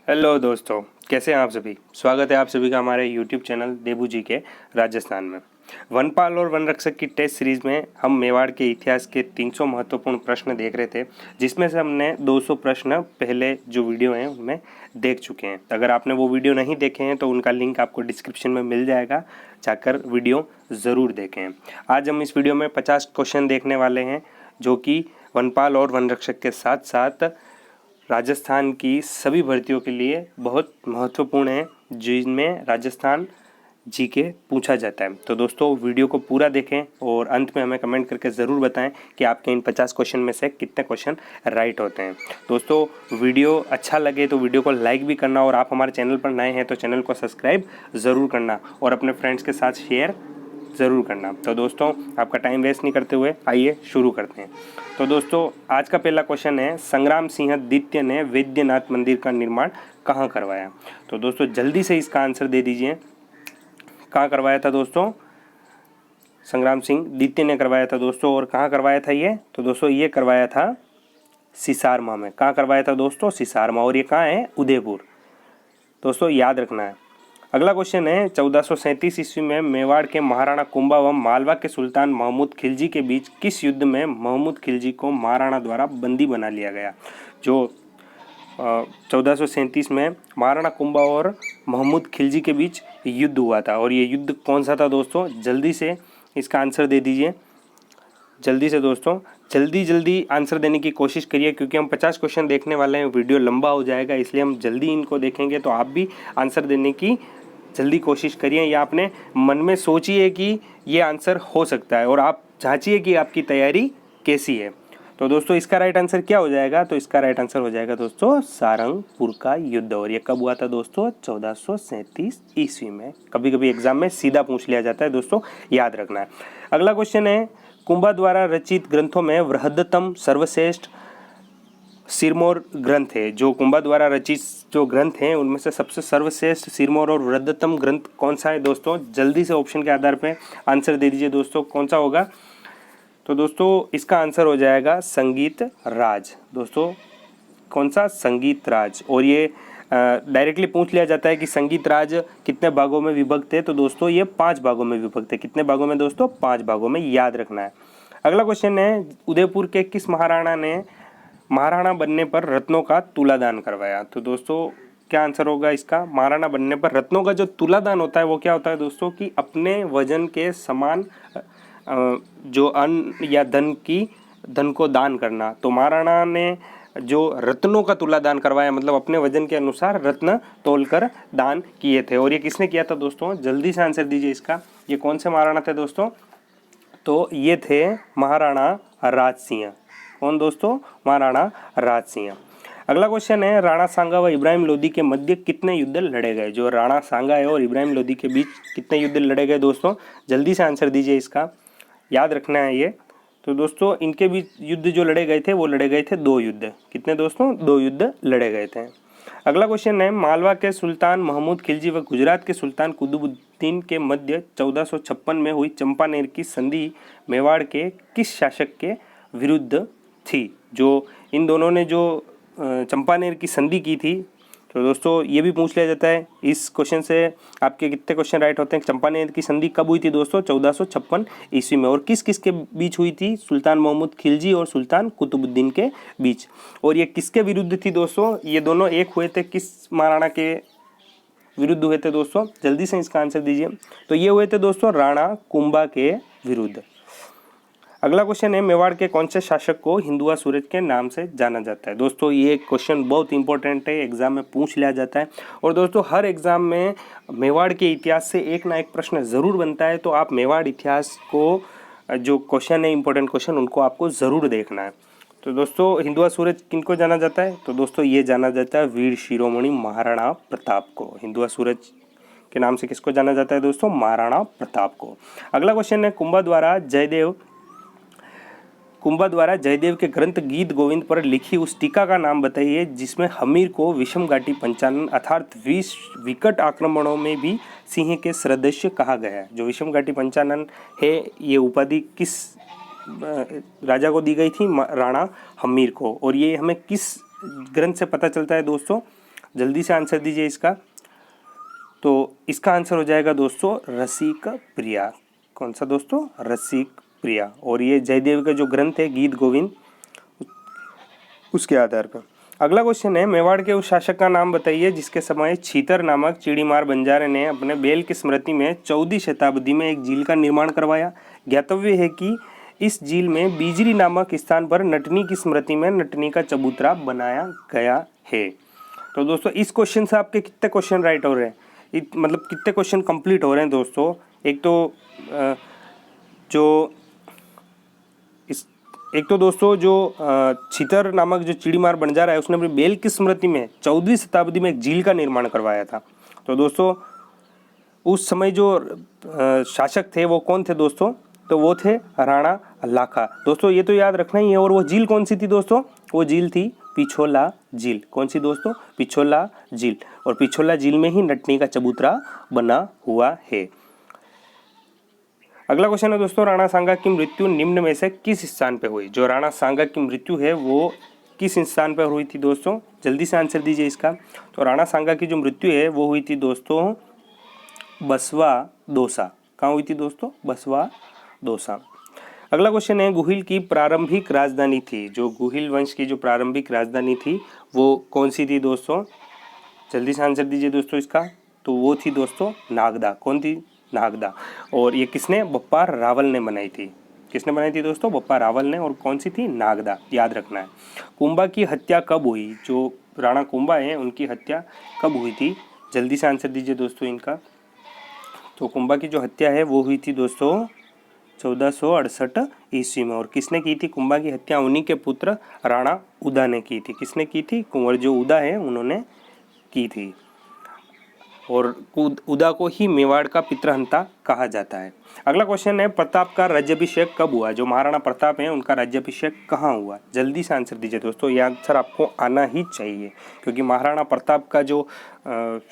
Hello दोस्तों, कैसे हैं आप सभी। स्वागत है आप सभी का हमारे यूट्यूब चैनल देबू जी के राजस्थान में। वनपाल और वन रक्षक की टेस्ट सीरीज़ में हम मेवाड़ के इतिहास के 300 महत्वपूर्ण प्रश्न देख रहे थे, जिसमें से हमने 200 प्रश्न पहले जो वीडियो हैं उनमें देख चुके हैं। अगर आपने वो वीडियो नहीं देखे हैं तो उनका लिंक आपको डिस्क्रिप्शन में मिल जाएगा, जाकर वीडियो ज़रूर देखें। आज हम इस वीडियो में 50 क्वेश्चन देखने वाले हैं, जो कि वनपाल और वन रक्षक के साथ साथ राजस्थान की सभी भर्तियों के लिए बहुत महत्वपूर्ण है, जिनमें राजस्थान जीके पूछा जाता है। तो दोस्तों वीडियो को पूरा देखें और अंत में हमें कमेंट करके ज़रूर बताएं कि आपके इन 50 क्वेश्चन में से कितने क्वेश्चन राइट होते हैं। दोस्तों वीडियो अच्छा लगे तो वीडियो को लाइक भी करना, और आप हमारे चैनल पर नए हैं तो चैनल को सब्सक्राइब ज़रूर करना और अपने फ्रेंड्स के साथ शेयर ज़रूर करना। तो दोस्तों आपका टाइम वेस्ट नहीं करते हुए आइए शुरू करते हैं। तो दोस्तों आज का पहला क्वेश्चन है, संग्राम सिंह द्वितीय ने वैद्यनाथ मंदिर का निर्माण कहाँ करवाया। तो दोस्तों जल्दी से इसका आंसर दे दीजिए, कहाँ करवाया था दोस्तों। संग्राम सिंह द्वितीय ने करवाया था दोस्तों, और कहाँ करवाया था ये। तो दोस्तों ये करवाया था सिसारमा में। कहाँ करवाया था दोस्तों, सिसारमा, और ये कहाँ है, उदयपुर। दोस्तों याद रखना है। अगला क्वेश्चन है, 1437 ईस्वी में मेवाड़ के महाराणा कुंभा व मालवा के सुल्तान महमूद खिलजी के बीच किस युद्ध में महमूद खिलजी को महाराणा द्वारा बंदी बना लिया गया। जो 1437 में महाराणा कुंभा और महमूद खिलजी के बीच युद्ध हुआ था, और ये युद्ध कौन सा था दोस्तों। जल्दी से इसका आंसर दे दीजिए, जल्दी से दोस्तों, जल्दी आंसर देने की कोशिश करिए, क्योंकि हम 50 क्वेश्चन देखने वाले हैं, वीडियो लंबा हो जाएगा, इसलिए हम जल्दी इनको देखेंगे। तो आप भी आंसर देने की जल्दी कोशिश करिए, या अपने मन में सोचिए कि ये आंसर हो सकता है, और आप जांचिए कि आपकी तैयारी कैसी है। तो दोस्तों इसका राइट आंसर क्या हो जाएगा। तो इसका राइट आंसर हो जाएगा दोस्तों सारंगपुर का युद्ध, और ये कब हुआ था दोस्तों, 1437 ईस्वी में। कभी कभी एग्जाम में सीधा पूछ लिया जाता है दोस्तों, याद रखना है। अगला क्वेश्चन है, कुंभा द्वारा रचित ग्रंथों में वृहत्तम सर्वश्रेष्ठ सिरमौर ग्रंथ है। जो कुंभा द्वारा रचित जो ग्रंथ हैं उनमें से सबसे सर्वश्रेष्ठ सिरमौर और वृहत्तम ग्रंथ कौन सा है दोस्तों। जल्दी से ऑप्शन के आधार पे आंसर दे दीजिए दोस्तों, कौन सा होगा। तो दोस्तों इसका आंसर हो जाएगा संगीत राज। दोस्तों कौन सा, संगीत राज। और ये डायरेक्टली पूछ लिया जाता है कि संगीत राज कितने भागों में विभक्त है। तो दोस्तों ये 5 भागों में विभक्त है। कितने भागों में दोस्तों, 5 भागों में, याद रखना है। अगला क्वेश्चन है, उदयपुर के किस महाराणा ने महाराणा बनने पर रत्नों का तुलादान करवाया। तो दोस्तों क्या आंसर होगा इसका। महाराणा बनने पर रत्नों का जो तुलादान होता है वो क्या होता है दोस्तों, कि अपने वजन के समान जो अन्न या धन को दान करना। तो महाराणा ने जो रत्नों का तुलादान करवाया, मतलब अपने वजन के अनुसार रत्न तोलकर दान किए थे। और ये किसने किया था दोस्तों, जल्दी से आंसर दीजिए इसका। ये कौन से महाराणा थे दोस्तों। तो ये थे महाराणा राज सिंह। कौन दोस्तों, महाराणा राज सिंह। अगला क्वेश्चन है, राणा सांगा व इब्राहिम लोदी के मध्य कितने युद्ध लड़े गए। जो राणा सांगा है और इब्राहिम लोदी के बीच कितने युद्ध लड़े गए दोस्तों, जल्दी से आंसर दीजिए इसका, याद रखना है ये। तो दोस्तों इनके बीच युद्ध जो लड़े गए थे वो लड़े गए थे 2 युद्ध। कितने दोस्तों, 2 युद्ध लड़े गए थे। अगला क्वेश्चन है, मालवा के सुल्तान महमूद खिलजी व गुजरात के सुल्तान कुतुबुद्दीन के मध्य 1456 में हुई चंपानेर की संधि मेवाड़ के किस शासक के विरुद्ध थी। जो इन दोनों ने जो चंपानेर की संधि की थी। तो दोस्तों ये भी पूछ लिया जाता है इस क्वेश्चन से, आपके कितने क्वेश्चन राइट होते हैं। चंपानेर की संधि कब हुई थी दोस्तों, 1456 ईस्वी में, और किस किस के बीच हुई थी, सुल्तान महमूद खिलजी और सुल्तान कुतुबुद्दीन के बीच। और ये किसके विरुद्ध थी दोस्तों, ये दोनों एक हुए थे, किस महाराणा के विरुद्ध हुए थे दोस्तों, जल्दी से इसका आंसर दीजिए। तो ये हुए थे दोस्तों राणा कुंभा के विरुद्ध। अगला क्वेश्चन है, मेवाड़ के कौन से शासक को हिंदुआ सूरज के नाम से जाना जाता है। दोस्तों ये क्वेश्चन बहुत इंपॉर्टेंट है, एग्जाम में पूछ लिया जाता है, और दोस्तों हर एग्जाम में मेवाड़ के इतिहास से एक ना एक प्रश्न ज़रूर बनता है। तो आप मेवाड़ इतिहास को जो क्वेश्चन है, इंपॉर्टेंट क्वेश्चन, उनको आपको ज़रूर देखना है। तो दोस्तों हिंदुआ सूरज किनको जाना जाता है। तो दोस्तों ये जाना जाता है वीर शिरोमणि महाराणा प्रताप को। हिंदुआ सूरज के नाम से किसको जाना जाता है दोस्तों, महाराणा प्रताप को। अगला क्वेश्चन है, कुंभा द्वारा जयदेव के ग्रंथ गीत गोविंद पर लिखी उस टीका का नाम बताइए जिसमें हमीर को विषम घाटी पंचानन अर्थात 20 विकट आक्रमणों में भी सिंह के सदृश्य कहा गया है। जो विषम घाटी पंचानन है, ये उपाधि किस राजा को दी गई थी, राणा हमीर को। और ये हमें किस ग्रंथ से पता चलता है दोस्तों, जल्दी से आंसर दीजिए इसका। तो इसका आंसर हो जाएगा दोस्तों रसिक प्रिया। कौन सा दोस्तों? रसिक प्रिया। और ये जयदेव का जो ग्रंथ है गीत गोविंद, उसके आधार पर। अगला क्वेश्चन है, मेवाड़ के उस शासक का नाम बताइए जिसके समय छीतर नामक चिड़ीमार बंजारे ने अपने बेल की स्मृति में 14वीं शताब्दी में एक झील का निर्माण करवाया। ज्ञातव्य है कि इस झील में बीजरी नामक स्थान पर नटनी की स्मृति में नटनी का चबूतरा बनाया गया है। तो दोस्तों इस क्वेश्चन से आपके कितने क्वेश्चन राइट हो रहे हैं, मतलब कितने क्वेश्चन कंप्लीट हो रहे हैं दोस्तों? एक तो दोस्तों जो छीतर नामक जो चिड़ीमार बंजारा है उसने अपनी बेल की स्मृति में 14वीं शताब्दी में एक झील का निर्माण करवाया था। तो दोस्तों उस समय जो शासक थे वो कौन थे दोस्तों? तो वो थे राणा लाखा। दोस्तों ये तो याद रखना ही है। और वो झील कौन सी थी दोस्तों? वो झील थी पिछोला झील। कौन सी दोस्तों? पिछोला झील। और पिछोला झील में ही नटनी का चबूतरा बना हुआ है। अगला क्वेश्चन है दोस्तों, राणा सांगा की मृत्यु निम्न में से किस स्थान पे हुई? जो राणा सांगा की मृत्यु है वो किस स्थान पर हुई थी दोस्तों? जल्दी से आंसर दीजिए इसका। तो राणा सांगा की जो मृत्यु है वो हुई थी दोस्तों बसवा दोसा। कहाँ हुई थी दोस्तों? बसवा दोसा। अगला क्वेश्चन है, गुहिल की प्रारंभिक राजधानी थी, जो गुहिल वंश की जो प्रारंभिक राजधानी थी वो कौन सी थी दोस्तों? जल्दी से आंसर दीजिए दोस्तों इसका। तो वो थी दोस्तों नागदा। कौन थी? नागदा। और ये किसने? बप्पा रावल ने बनाई थी। किसने बनाई थी दोस्तों? बप्पा रावल ने। और कौन सी थी? नागदा। याद रखना है। कुंभा की हत्या कब हुई? जो राणा कुंभा है उनकी हत्या कब हुई थी? जल्दी से आंसर दीजिए दोस्तों इनका। तो कुंभा की जो हत्या है वो हुई थी दोस्तों 1468 ईस्वी में। और किसने की थी कुंभा की हत्या? उन्हीं के पुत्र राणा उदा ने की थी। किसने की थी? कुंवर जो उदा है उन्होंने की थी। और उदा को ही मेवाड़ का पितृहंता कहा जाता है। अगला क्वेश्चन है, प्रताप का राज्याभिषेक कब हुआ? जो महाराणा प्रताप है उनका राज्याभिषेक कहाँ हुआ? जल्दी से आंसर दीजिए दोस्तों। ये आंसर आपको आना ही चाहिए क्योंकि महाराणा प्रताप का जो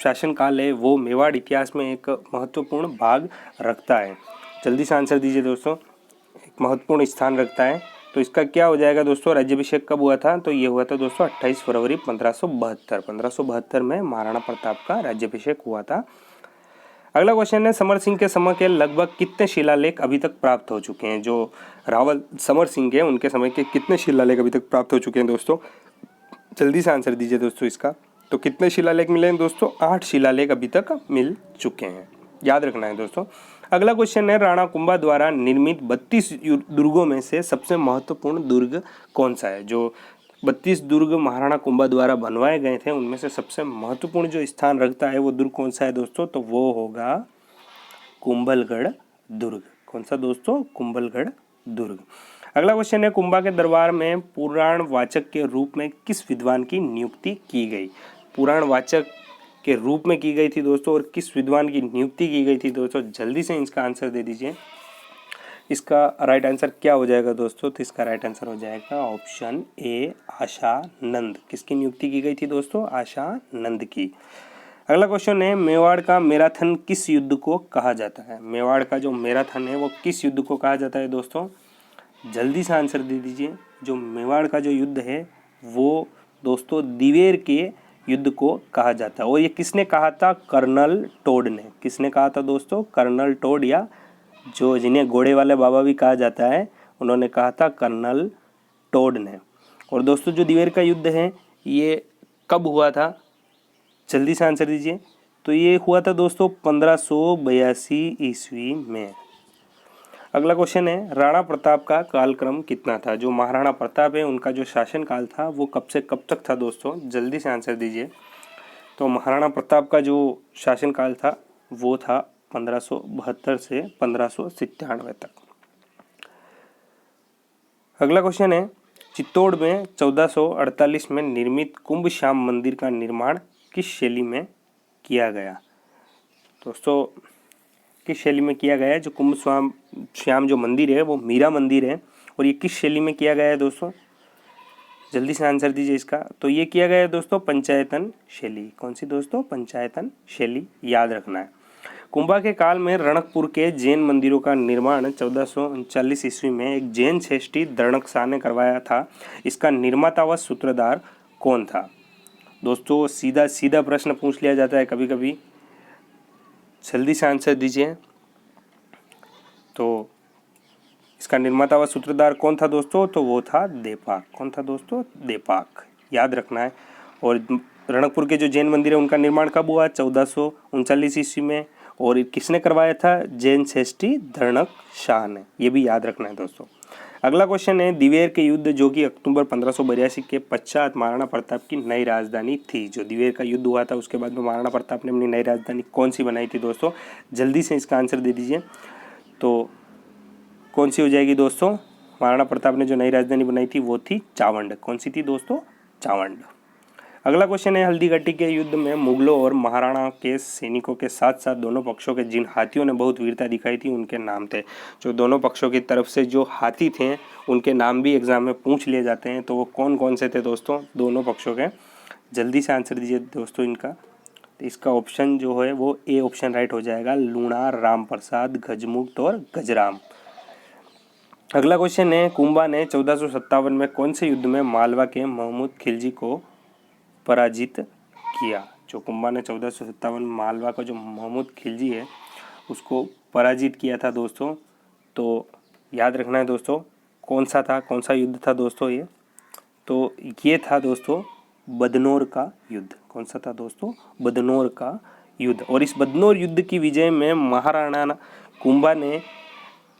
शासनकाल है वो मेवाड़ इतिहास में एक महत्वपूर्ण भाग रखता है। जल्दी से आंसर दीजिए दोस्तों। एक महत्वपूर्ण स्थान रखता है। तो इसका क्या हो जाएगा दोस्तों? राज्याभिषेक कब हुआ था? तो ये हुआ था दोस्तों 28 फरवरी 1572 में महाराणा प्रताप का राज्याभिषेक हुआ था। अगला क्वेश्चन है, समर सिंह के समय के लगभग कितने शिलालेख अभी तक प्राप्त हो चुके हैं? जो रावल समर सिंह है उनके समय के कितने शिलालेख अभी तक प्राप्त हो चुके हैं दोस्तों? जल्दी से आंसर दीजिए दोस्तों इसका। तो कितने शिलालेख मिले हैं दोस्तों? 8 शिलालेख अभी तक मिल चुके हैं। याद रखना है दोस्तों। अगला क्वेश्चन है, राणा कुंभा द्वारा निर्मित 32 दुर्गों में से सबसे महत्वपूर्ण दुर्ग कौन सा है? जो 32 दुर्ग महाराणा कुंभा द्वारा बनवाए गए थे उनमें से सबसे महत्वपूर्ण जो स्थान रखता है वो दुर्ग कौन सा है दोस्तों? तो वो होगा कुंभलगढ़ दुर्ग। कौन सा दोस्तों? कुंभलगढ़ दुर्ग। अगला क्वेश्चन है, कुंभा के दरबार में पुराण वाचक के रूप में किस विद्वान की नियुक्ति की गई? पुराण वाचक के रूप में की गई थी दोस्तों और किस विद्वान की नियुक्ति की गई थी दोस्तों? जल्दी से इसका आंसर दे दीजिए। इसका राइट आंसर क्या हो जाएगा दोस्तों? तो इसका राइट आंसर हो जाएगा ऑप्शन ए, आशानंद। किसकी नियुक्ति की गई थी दोस्तों? आशानंद की। अगला क्वेश्चन है, मेवाड़ का मैराथन किस युद्ध को कहा जाता है? मेवाड़ का जो मैराथन है वो किस युद्ध को कहा जाता है दोस्तों? जल्दी से आंसर दे दीजिए। जो मेवाड़ का जो युद्ध है वो दोस्तों दिवेर के युद्ध को कहा जाता है। और ये किसने कहा था? कर्नल टोड ने। किसने कहा था दोस्तों? कर्नल टोड, या जो जिन्हें घोड़े वाले बाबा भी कहा जाता है उन्होंने कहा था कर्नल टोड ने। और दोस्तों जो दिवेर का युद्ध है ये कब हुआ था? जल्दी से आंसर दीजिए। तो ये हुआ था दोस्तों 1582 ईस्वी में। अगला क्वेश्चन है, राणा प्रताप का कालक्रम कितना था? जो महाराणा प्रताप है उनका जो शासन काल था वो कब से कब तक था दोस्तों? जल्दी से आंसर दीजिए। तो महाराणा प्रताप का जो शासन काल था वो था 1572 से 1597 तक। अगला क्वेश्चन है, चित्तौड़ में 1448 में निर्मित कुंभ श्याम मंदिर का निर्माण किस शैली में किया गया? दोस्तों किस शैली में किया गया है? जो कुंभ श्याम जो मंदिर है वो मीरा मंदिर है। और ये किस शैली में किया गया है दोस्तों? जल्दी से आंसर दीजिए इसका। तो ये किया गया है दोस्तों पंचायतन शैली। कौन सी दोस्तों? पंचायतन शैली। याद रखना है। कुंभा के काल में रणकपुर के जैन मंदिरों का निर्माण 1439 ईस्वी में एक जैन श्रेष्ठी दर्णक शाह ने करवाया था। इसका निर्माता व सूत्रधार कौन था? दोस्तों सीधा सीधा प्रश्न पूछ लिया जाता है कभी कभी, जल्दी से आंसर दीजिए। तो इसका निर्माता व सूत्रधार कौन था दोस्तों? तो वो था देपाक। कौन था दोस्तों? देपाक, याद रखना है। और रणकपुर के जो जैन मंदिर है उनका निर्माण कब हुआ? 1439 ईस्वी में। और किसने करवाया था? जैन श्रेष्ठी धर्णक शाह ने। ये भी याद रखना है दोस्तों। अगला क्वेश्चन है, दिवेर के युद्ध जो कि अक्टूबर 1582 के पश्चात महाराणा प्रताप की नई राजधानी थी। जो दिवेर का युद्ध हुआ था उसके बाद में महाराणा प्रताप ने अपनी नई राजधानी कौन सी बनाई थी दोस्तों? जल्दी से इसका आंसर दे दीजिए। तो कौन सी हो जाएगी दोस्तों? महाराणा प्रताप ने जो नई राजधानी बनाई थी वो थी चावंड। कौन सी थी दोस्तों? चावंड। अगला क्वेश्चन है, हल्दीघाटी के युद्ध में मुगलों और महाराणा के सैनिकों के साथ साथ दोनों पक्षों के जिन हाथियों ने बहुत वीरता दिखाई थी उनके नाम थे। जो दोनों पक्षों की तरफ से जो हाथी थे उनके नाम भी एग्जाम में पूछ लिए जाते हैं। तो वो कौन कौन से थे दोस्तों दोनों पक्षों के? जल्दी से आंसर दीजिए दोस्तों इनका। तो इसका ऑप्शन जो है वो ए ऑप्शन राइट हो जाएगा, लूणा, राम प्रसाद, गजमुक्त और गजराम। अगला क्वेश्चन है, कुंभा ने 1457 में कौन से युद्ध में मालवा के महमूद खिलजी को पराजित किया? जो कुंभा ने 1457 मालवा का जो महमूद खिलजी है उसको पराजित किया था दोस्तों। तो याद रखना है दोस्तों कौन सा था, कौन सा युद्ध था दोस्तों ये? तो ये था दोस्तों बदनौर का युद्ध। कौन सा था दोस्तों? बदनौर का युद्ध। और इस बदनौर युद्ध की विजय में महाराणा कुंभा ने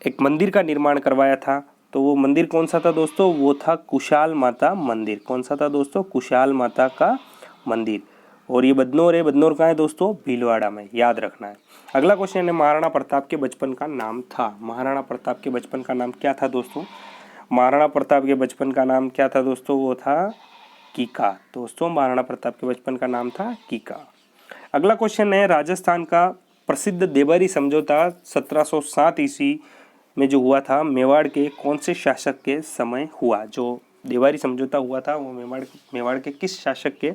एक मंदिर का निर्माण करवाया था। तो वो मंदिर कौन सा था दोस्तों? वो था कुशाल माता मंदिर। कौन सा था दोस्तों? कुशाल माता का मंदिर। और ये बदनौर है, बदनौर कहाँ है दोस्तों? भीलवाड़ा में, याद रखना है। अगला क्वेश्चन है, महाराणा प्रताप के बचपन का नाम था। महाराणा प्रताप के बचपन का नाम क्या था दोस्तों? महाराणा प्रताप के बचपन का नाम क्या था दोस्तों? वो था कीका। दोस्तों महाराणा प्रताप के बचपन का नाम था कीका। अगला क्वेश्चन है, राजस्थान का प्रसिद्ध देवरी समझौता 1707 ईस्वी में जो हुआ था मेवाड़ के कौन से शासक के समय हुआ? जो देवारी समझौता हुआ था वो मेवाड़ के किस शासक के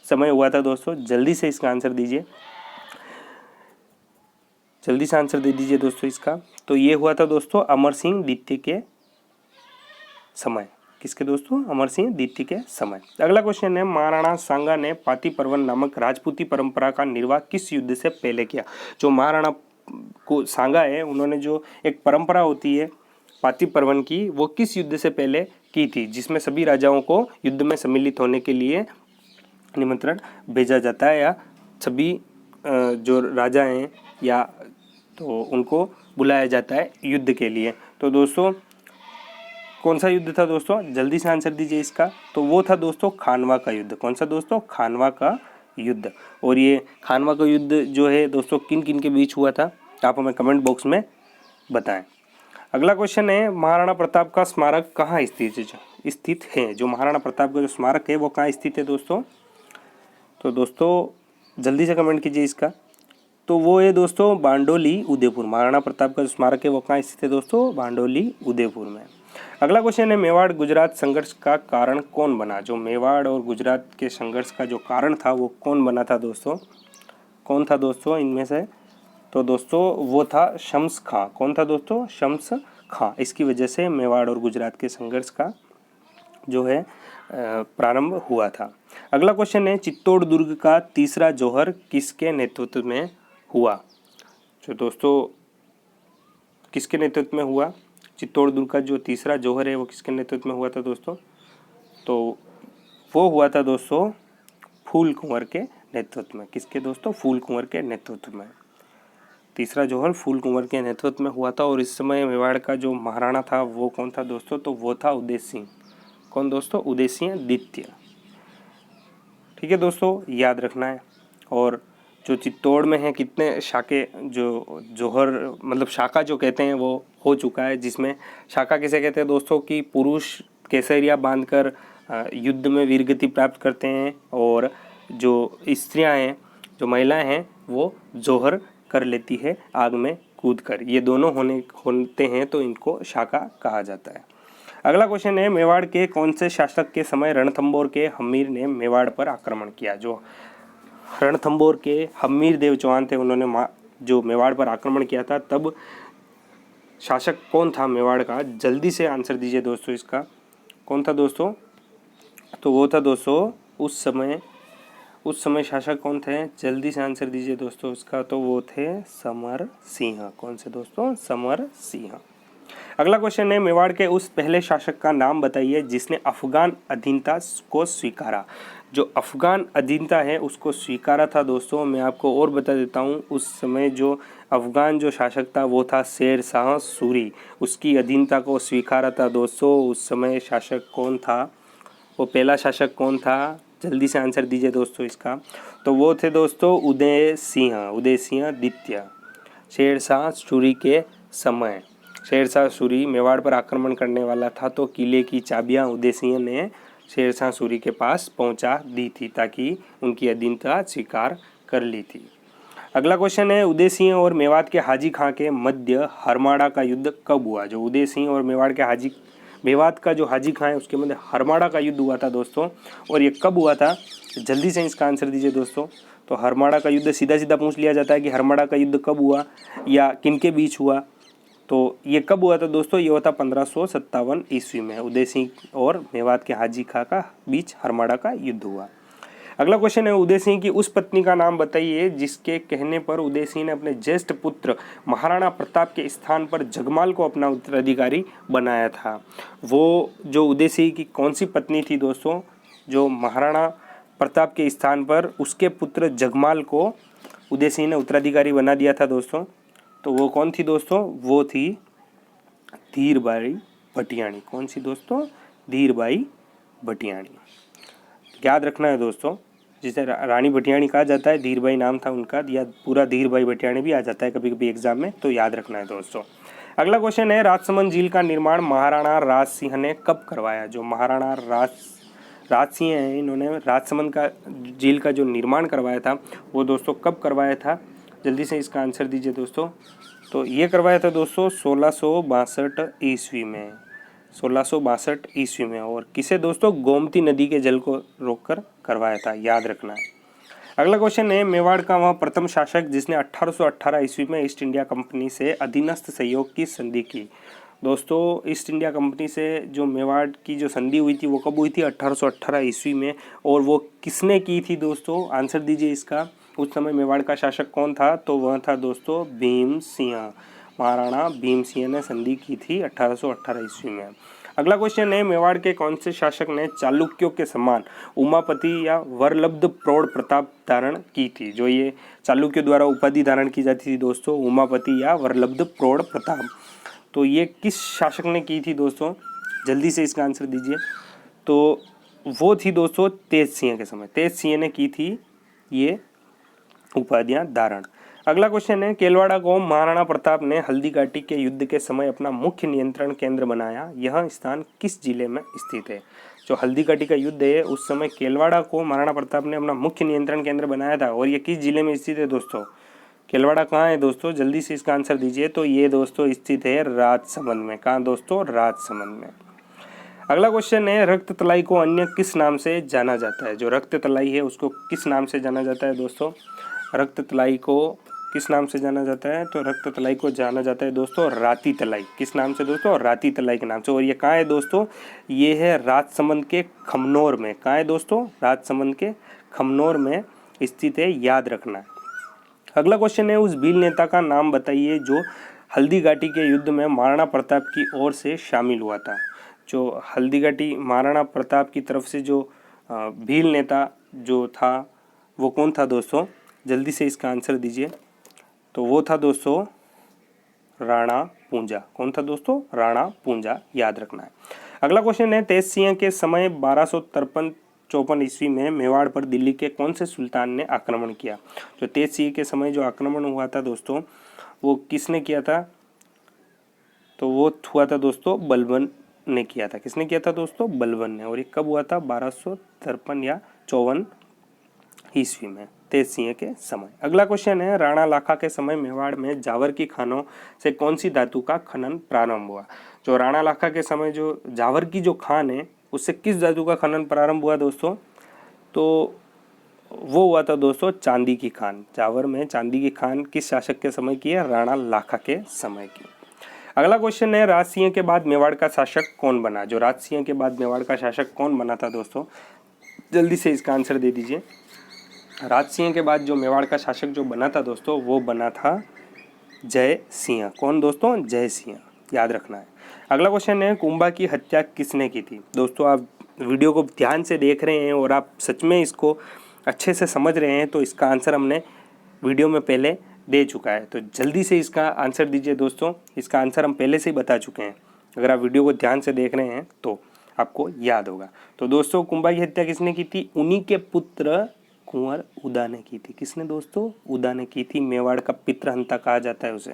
समय हुआ था दोस्तों? जल्दी से इसका आंसर दीजिए, जल्दी से आंसर दे दीजिए दोस्तों इसका। तो ये हुआ था दोस्तों अमर सिंह द्वितीय के समय। किसके दोस्तों? अमर सिंह द्वितीय के समय। अगला क्वेश्चन है, महाराणा सांगा ने पाती पर्वन नामक राजपूती परंपरा का निर्वाह किस युद्ध से पहले किया? जो महाराणा को सांगा है उन्होंने जो एक परंपरा होती है पाती पर्वन की, वो किस युद्ध से पहले की थी? जिसमें सभी राजाओं को युद्ध में सम्मिलित होने के लिए निमंत्रण भेजा जाता है, या सभी जो राजा हैं या तो उनको बुलाया जाता है युद्ध के लिए। तो दोस्तों कौन सा युद्ध था दोस्तों? जल्दी से आंसर दीजिए इसका। तो वो था दोस्तों खानवा का युद्ध। कौन सा दोस्तों? खानवा का युद्ध। और ये खानवा का युद्ध जो है दोस्तों किन किन के बीच हुआ था आप हमें कमेंट बॉक्स में बताएं। अगला क्वेश्चन है, महाराणा प्रताप का स्मारक कहाँ स्थित है? जो महाराणा प्रताप का जो स्मारक है वो कहाँ स्थित है दोस्तों? तो दोस्तों जल्दी से कमेंट कीजिए इसका। तो वो है दोस्तों बांडोली उदयपुर। महाराणा प्रताप का जो स्मारक है वो कहाँ स्थित है दोस्तों? बांडोली उदयपुर में। अगला क्वेश्चन है, मेवाड़ गुजरात संघर्ष का कारण कौन बना? जो मेवाड़ और गुजरात के संघर्ष का जो कारण था वो कौन बना था दोस्तों? कौन था दोस्तों इनमें से? तो दोस्तों वो था शम्स खां। कौन था दोस्तों? शम्स खां। इसकी वजह से मेवाड़ और गुजरात के संघर्ष का जो है प्रारंभ हुआ था। अगला क्वेश्चन है, चित्तौड़ दुर्ग का तीसरा जौहर किसके नेतृत्व में हुआ? जो दोस्तों किसके नेतृत्व में हुआ? चित्तौड़ दुर्ग का जो तीसरा जौहर है वो किसके नेतृत्व में हुआ था दोस्तों? तो वो हुआ था दोस्तों फूल कुंवर के नेतृत्व में। किसके दोस्तों? फूल कुंवर के नेतृत्व में। तीसरा जौहर फूल कुंवर के नेतृत्व में हुआ था। और इस समय मेवाड़ का जो महाराणा था वो कौन था दोस्तों? तो वो था उदय सिंह। कौन दोस्तों? उदय सिंह द्वितीय। ठीक है दोस्तों, याद रखना है। और जो चित्तौड़ में है कितने शाखे, जो जौहर मतलब शाखा जो कहते हैं वो हो चुका है। जिसमें शाखा किसे कहते हैं दोस्तों? कि पुरुष केसरिया बांधकर युद्ध में वीरगति प्राप्त करते हैं, और जो स्त्रियां हैं, जो महिलाएं हैं, वो जौहर कर लेती है आग में कूदकर। ये दोनों होते हैं तो इनको शाखा कहा जाता है। अगला क्वेश्चन है, मेवाड़ के कौन से शासक के समय रणथंबोर के हम्मीर ने मेवाड़ पर आक्रमण किया? जो रणथंबोर के हम्मीर देव चौहान थे उन्होंने जो मेवाड़ पर आक्रमण किया था, तब शासक कौन था मेवाड़ का? जल्दी से आंसर दीजिए दोस्तों इसका। कौन था दोस्तों? तो वो था दोस्तों उस समय उस समय शासक कौन थे? जल्दी से आंसर दीजिए दोस्तों उसका। तो वो थे समर सिंह। कौन से दोस्तों? समर सिंह। अगला क्वेश्चन है, मेवाड़ के उस पहले शासक का नाम बताइए जिसने अफगान अधीनता को स्वीकारा। जो अफगान अधीनता है उसको स्वीकारा था दोस्तों। मैं आपको और बता देता हूँ, उस समय जो अफगान जो शासक था वो था शेर शाह सूरी। उसकी अधीनता को स्वीकारा था दोस्तों। उस समय शासक कौन था? वो पहला शासक कौन था? जल्दी से आंसर दीजिए दोस्तों इसका। तो वो थे दोस्तों उदय सिंह द्वितीय। शेर शाह सूरी के समय शेर शाह सूरी मेवाड़ पर आक्रमण करने वाला था, तो किले की चाबियां उदय सिंह ने शेर शाह सूरी के पास पहुंचा दी थी ताकि उनकी अधीनता स्वीकार कर ली थी। अगला क्वेश्चन है, उदय सिंह और मेवात के हाजी खां के मध्य हरमाड़ा का युद्ध कब हुआ? जो उदय सिंह और मेवात का जो हाजी खां है उसके मध्य हरमाड़ा का युद्ध हुआ था दोस्तों। और ये कब हुआ था? जल्दी से इसका आंसर दीजिए दोस्तों। तो हरमाड़ा का युद्ध सीधा सीधा पूछ लिया जाता है कि हरमाड़ा का युद्ध कब हुआ या किन के बीच हुआ। तो ये कब हुआ था दोस्तों? ये हुआ था 1557 ईस्वी में। उदय सिंह और मेवात के हाजी खां का बीच हरमाड़ा का युद्ध हुआ। अगला क्वेश्चन है, उदय सिंह की उस पत्नी का नाम बताइए जिसके कहने पर उदय सिंह ने अपने ज्येष्ठ पुत्र महाराणा प्रताप के स्थान पर जगमाल को अपना उत्तराधिकारी बनाया था। वो जो उदय सिंह की कौन सी पत्नी थी दोस्तों, जो महाराणा प्रताप के स्थान पर उसके पुत्र जगमाल को उदय सिंह ने उत्तराधिकारी बना दिया था दोस्तों? तो वो कौन थी दोस्तों? वो थी धीरबाई भटियाणी। कौन सी दोस्तों? धीरबाई भटियाणी। याद रखना है दोस्तों, जिसे रानी भटियाणी कहा जाता है, धीरबाई नाम था उनका, या पूरा धीरबाई भटियाणी भी आ जाता है कभी कभी एग्जाम में, तो याद रखना है दोस्तों। अगला क्वेश्चन है, राजसमंद झील का निर्माण महाराणा राज सिंह ने कब करवाया? जो महाराणा राज सिंह हैं, इन्होंने राजसमंद का झील का जो निर्माण करवाया था वो दोस्तों कब करवाया था? जल्दी से इसका आंसर दीजिए दोस्तों। तो ये करवाया था दोस्तों 1662 ईस्वी में। 1662 ईस्वी में। और किसे दोस्तों? गोमती नदी के जल को रोककर करवाया था, याद रखना है। अगला क्वेश्चन है, मेवाड़ का वह प्रथम शासक जिसने 1818 ईस्वी में ईस्ट इंडिया कंपनी से अधीनस्थ सहयोग की संधि की। दोस्तों ईस्ट इंडिया कंपनी से जो मेवाड़ की जो संधि हुई थी वो कब हुई थी? 1818 ईस्वी में। और वो किसने की थी दोस्तों? आंसर दीजिए इसका। उस समय मेवाड़ का शासक कौन था? तो वह था दोस्तों भीम सिंह। महाराणा भीम सिंह ने संधि की थी 1818 ईस्वी में। अगला क्वेश्चन है, मेवाड़ के कौन से शासक ने चालुक्यों के समान उमापति या वरलब्ध प्रौढ़ प्रताप धारण की थी? जो ये चालुक्यों द्वारा उपाधि धारण की जाती थी दोस्तों, उमापति या वरलब्ध प्रौढ़ प्रताप, तो ये किस शासक ने की थी दोस्तों? जल्दी से इसका आंसर दीजिए। तो वो थी दोस्तों तेज सिंह के समय। तेज सिंह ने की थी ये उपाधियां धारण। अगला क्वेश्चन है, केलवाड़ा को महाराणा प्रताप ने हल्दी घाटी के युद्ध के समय अपना मुख्य नियंत्रण केंद्र बनाया। यह स्थान किस जिले में स्थित है? जो हल्दी घाटी का युद्ध है उस समय केलवाड़ा को महाराणा प्रताप ने अपना मुख्य नियंत्रण केंद्र बनाया था। और ये किस जिले में स्थित है दोस्तों? केलवाड़ा कहाँ है दोस्तों? जल्दी से इसका आंसर दीजिए। तो ये दोस्तों स्थित है राजसमंद में। कहाँ दोस्तों? राजसमंद में। अगला क्वेश्चन है, रक्त तलाई को अन्य किस नाम से जाना जाता है? जो रक्त तलाई है उसको किस नाम से जाना जाता है दोस्तों? रक्त तलाई को किस नाम से जाना जाता है? तो रक्त तलाई को जाना जाता है दोस्तों राती तलाई। किस नाम से दोस्तों? राती तलाई के नाम से। और ये कहाँ है दोस्तों? ये है राजसमंद के खमनोर में। कहाँ है दोस्तों? राजसमंद के खमनोर में स्थित है, याद रखना है। अगला क्वेश्चन है, उस भील नेता का नाम बताइए जो हल्दी घाटी के युद्ध में महाराणा प्रताप की ओर से शामिल हुआ था। जो हल्दी घाटी महाराणा प्रताप की तरफ से जो भील नेता जो था वो कौन था दोस्तों? जल्दी से इसका आंसर दीजिए। तो वो था दोस्तों राणा पूंजा। कौन था दोस्तों? राणा पूंजा, याद रखना है। अगला क्वेश्चन है, तेज सिंह के समय 1253-54 ईस्वी में मेवाड़ पर दिल्ली के कौन से सुल्तान ने आक्रमण किया? जो तेज सिंह के समय जो आक्रमण हुआ था दोस्तों वो किसने किया था? तो वो हुआ था दोस्तों बलबन ने किया था। किसने किया था दोस्तों? बलबन ने। और ये कब हुआ था? 1253 या 54 ईस्वी में, तेज सिंह के समय। अगला क्वेश्चन है, राणा लाखा के समय मेवाड़ में जावर की खानों से कौन सी धातु का खनन प्रारंभ हुआ? जो राणा लाखा के समय जो जावर की जो खान है उससे किस धातु का खनन प्रारंभ हुआ दोस्तों? तो वो हुआ था दोस्तों चांदी की खान। जावर में चांदी की खान किस शासक के समय की है? राणा लाखा के समय की। अगला क्वेश्चन है, राज सिंह के बाद मेवाड़ का शासक कौन बना? जो राज सिंह के बाद मेवाड़ का शासक कौन बना था दोस्तों? जल्दी से इसका आंसर दे दीजिए। राज सिंह के बाद जो मेवाड़ का शासक जो बना था दोस्तों, वो बना था जय सिंह। कौन दोस्तों? जय सिंह, याद रखना है। अगला क्वेश्चन है, कुंभा की हत्या किसने की थी? दोस्तों आप वीडियो को ध्यान से देख रहे हैं और आप सच में इसको अच्छे से समझ रहे हैं तो इसका आंसर हमने वीडियो में पहले दे चुका है, तो जल्दी से इसका आंसर दीजिए दोस्तों। इसका आंसर हम पहले से ही बता चुके हैं, अगर आप वीडियो को ध्यान से देख रहे हैं तो आपको याद होगा। तो दोस्तों कुंभा की हत्या किसने की थी? उन्हीं के पुत्र कुंवर उदा ने की थी। किसने दोस्तों? उदा ने की थी। मेवाड़ का पितृहंता कहा जाता है उसे।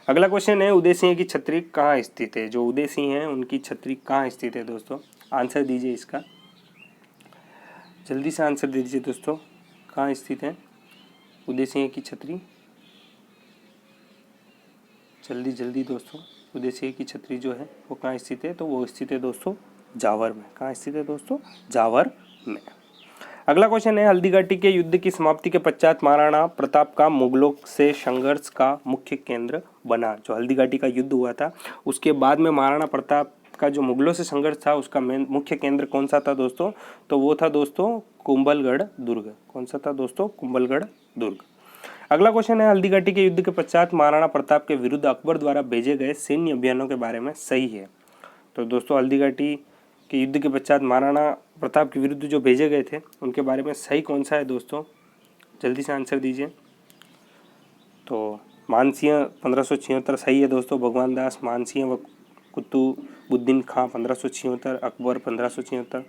अगला क्वेश्चन है, उदय सिंह की छतरी कहाँ स्थित है? जो उदय सिंह है उनकी छतरी कहाँ स्थित है दोस्तों? आंसर दीजिए इसका, जल्दी से आंसर दीजिए दोस्तों, कहाँ स्थित है उदय सिंह की छतरी? जल्दी जल्दी दोस्तों, उदय सिंह की छतरी जो है वो कहाँ स्थित है? तो वो स्थित है दोस्तों जावर में। कहाँ स्थित है दोस्तों? जावर में। अगला क्वेश्चन है, हल्दीघाटी के युद्ध की समाप्ति के पश्चात महाराणा प्रताप का मुगलों से संघर्ष का मुख्य केंद्र बना। जो हल्दीघाटी का युद्ध हुआ था उसके बाद में महाराणा प्रताप का जो मुगलों से संघर्ष था उसका मुख्य केंद्र कौन सा था दोस्तों? तो वो था दोस्तों कुंभलगढ़ दुर्ग। कौन सा था दोस्तों? कुंभलगढ़ दुर्ग। अगला क्वेश्चन है, हल्दीघाटी के युद्ध के पश्चात महाराणा प्रताप के विरुद्ध अकबर द्वारा भेजे गए सैन्य अभियानों के बारे में सही है? तो दोस्तों हल्दीघाटी के युद्ध के पश्चात महाराणा प्रताप के विरुद्ध जो भेजे गए थे उनके बारे में सही कौन सा है दोस्तों? जल्दी से आंसर दीजिए। तो मानसिंह 1576 सही है दोस्तों। भगवान दास, मानसिंह व कुतुबुद्दीन खां 1576, अकबर 1576,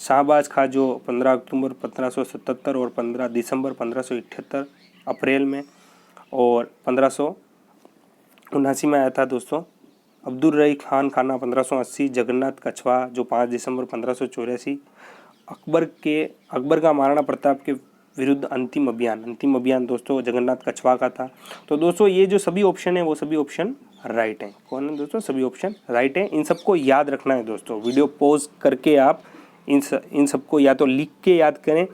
शाहबाज खां जो 15 अक्टूबर 1577 और 15 दिसंबर 1578 अप्रैल में, और 1579 में आया था दोस्तों। अब्दुल रही खान खाना 1580, जगन्नाथ कछवा जो 5 दिसंबर 1584, अकबर का महाराणा प्रताप के विरुद्ध अंतिम अभियान दोस्तों जगन्नाथ कछवा का था। तो दोस्तों ये जो सभी ऑप्शन है वो सभी ऑप्शन राइट हैं। कौन है दोस्तों? सभी ऑप्शन राइट हैं। इन सबको याद रखना है दोस्तों। वीडियो पॉज करके आप इन सबको या तो लिख के याद करें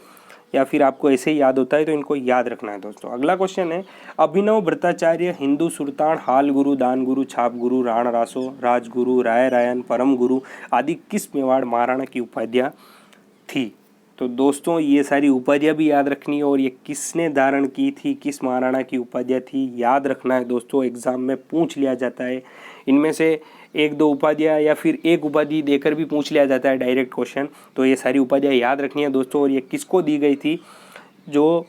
या फिर आपको ऐसे ही याद होता है तो इनको याद रखना है दोस्तों। अगला क्वेश्चन है, अभिनव भट्टाचार्य, हिंदू सुल्तान, हाल गुरु, दान गुरु, छाप गुरु, राण रासो, राजगुरु, राय रायन, परम गुरु आदि किस मेवाड़ महाराणा की उपाधियाँ थी? तो दोस्तों ये सारी उपाधियाँ भी याद रखनी है और ये किसने धारण की थी, किस महाराणा की उपाधियाँ थी, याद रखना है दोस्तों। एग्जाम में पूछ लिया जाता है इनमें से एक दो उपाधियाँ या फिर एक उपाधि देकर भी पूछ लिया जाता है डायरेक्ट क्वेश्चन। तो ये सारी उपाधियाँ याद रखनी है दोस्तों। और ये किसको दी गई थी? जो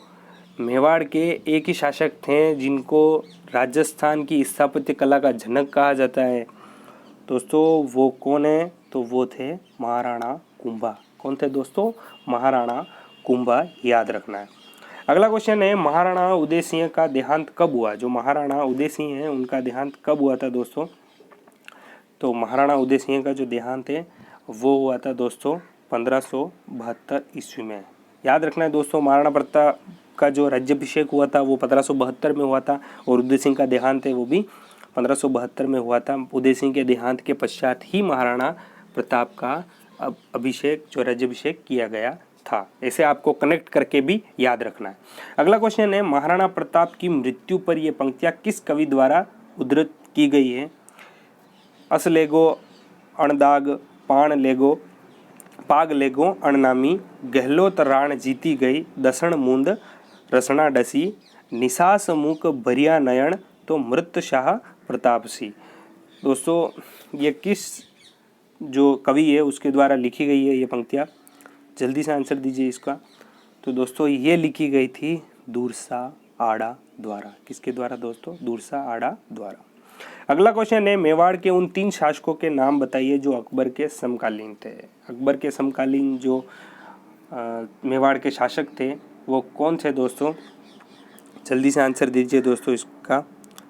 मेवाड़ के एक ही शासक थे जिनको राजस्थान की स्थापत्य कला का जनक कहा जाता है दोस्तों, वो कौन है? तो वो थे महाराणा कुंभा। कौन थे दोस्तों? महाराणा कुंभा, याद रखना है। अगला क्वेश्चन है, महाराणा उदय सिंह का देहांत कब हुआ? जो महाराणा उदय सिंह है उनका देहांत कब हुआ था दोस्तों? तो महाराणा उदय सिंह का जो देहांत है वो हुआ था दोस्तों 1572 ईस्वी में। याद रखना है दोस्तों, महाराणा प्रताप का जो राज्याभिषेक हुआ था वो 1572 में हुआ था और उदय सिंह का देहांत है वो भी 1572 में हुआ था। उदय सिंह के देहांत के पश्चात ही महाराणा प्रताप का अभिषेक जो राज्याभिषेक किया गया था। ऐसे आपको कनेक्ट करके भी याद रखना है। अगला क्वेश्चन है, महाराणा प्रताप की मृत्यु पर ये पंक्तियाँ किस कवि द्वारा उद्धृत की गई है? अस लेगो अणदाग, पाग लेगो अणनामी, गहलोत राण जीती गई, दसण मूंद रसना डसी, निसास मुख भरिया नयन, तो मृत शाह प्रताप सी। दोस्तों ये किस जो कवि है उसके द्वारा लिखी गई है ये पंक्तियाँ? जल्दी से आंसर दीजिए इसका। तो दोस्तों ये लिखी गई थी दूरसा आड़ा द्वारा। किसके द्वारा दोस्तों? दूरसा आड़ा द्वारा। अगला क्वेश्चन है, मेवाड़ के उन 3 शासकों के नाम बताइए जो अकबर के समकालीन थे। अकबर के समकालीन जो मेवाड़ के शासक थे वो कौन थे दोस्तों? जल्दी से आंसर दीजिए दोस्तों इसका।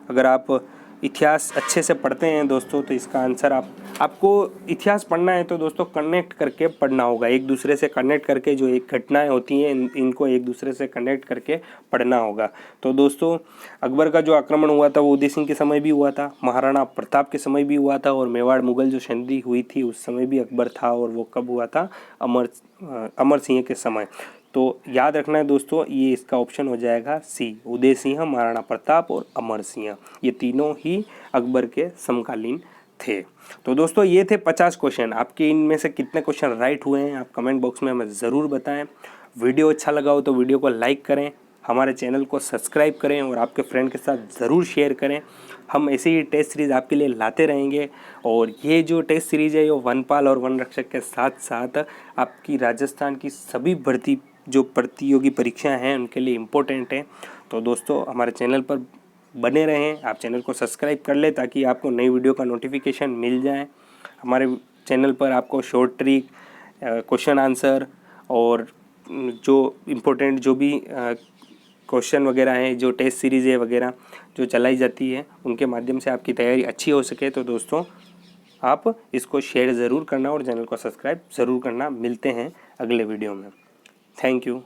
अगर आप इतिहास अच्छे से पढ़ते हैं दोस्तों तो इसका आंसर आपको इतिहास पढ़ना है तो दोस्तों कनेक्ट करके पढ़ना होगा। एक दूसरे से कनेक्ट करके जो एक घटनाएं होती हैं इनको एक दूसरे से कनेक्ट करके पढ़ना होगा। तो दोस्तों अकबर का जो आक्रमण हुआ था वो उदय सिंह के समय भी हुआ था, महाराणा प्रताप के समय भी हुआ था और मेवाड़ मुगल जो संधि हुई थी उस समय भी अकबर था। और वो कब हुआ था? अमर सिंह के समय। तो याद रखना है दोस्तों, ये इसका ऑप्शन हो जाएगा सी, उदय सिंह, महाराणा प्रताप और अमर सिंह, ये तीनों ही अकबर के समकालीन थे। तो दोस्तों ये थे 50 क्वेश्चन। आपके इनमें से कितने क्वेश्चन राइट हुए हैं आप कमेंट बॉक्स में हमें ज़रूर बताएं। वीडियो अच्छा लगा हो तो वीडियो को लाइक करें, हमारे चैनल को सब्सक्राइब करें और आपके फ्रेंड के साथ ज़रूर शेयर करें। हम ऐसे ही टेस्ट सीरीज़ आपके लिए लाते रहेंगे। और ये जो टेस्ट सीरीज़ है ये वनपाल और वन रक्षक के साथ साथ आपकी राजस्थान की सभी भर्ती जो प्रतियोगी परीक्षाएं हैं उनके लिए इम्पोर्टेंट है। तो दोस्तों हमारे चैनल पर बने रहें, आप चैनल को सब्सक्राइब कर लें ताकि आपको नई वीडियो का नोटिफिकेशन मिल जाए। हमारे चैनल पर आपको शॉर्ट ट्रिक, क्वेश्चन आंसर और जो इम्पोर्टेंट जो भी क्वेश्चन वगैरह हैं, जो टेस्ट सीरीज़ है वगैरह जो चलाई जाती है उनके माध्यम से आपकी तैयारी अच्छी हो सके। तो दोस्तों आप इसको शेयर ज़रूर करना और चैनल को सब्सक्राइब ज़रूर करना। मिलते हैं अगले वीडियो में। Thank you.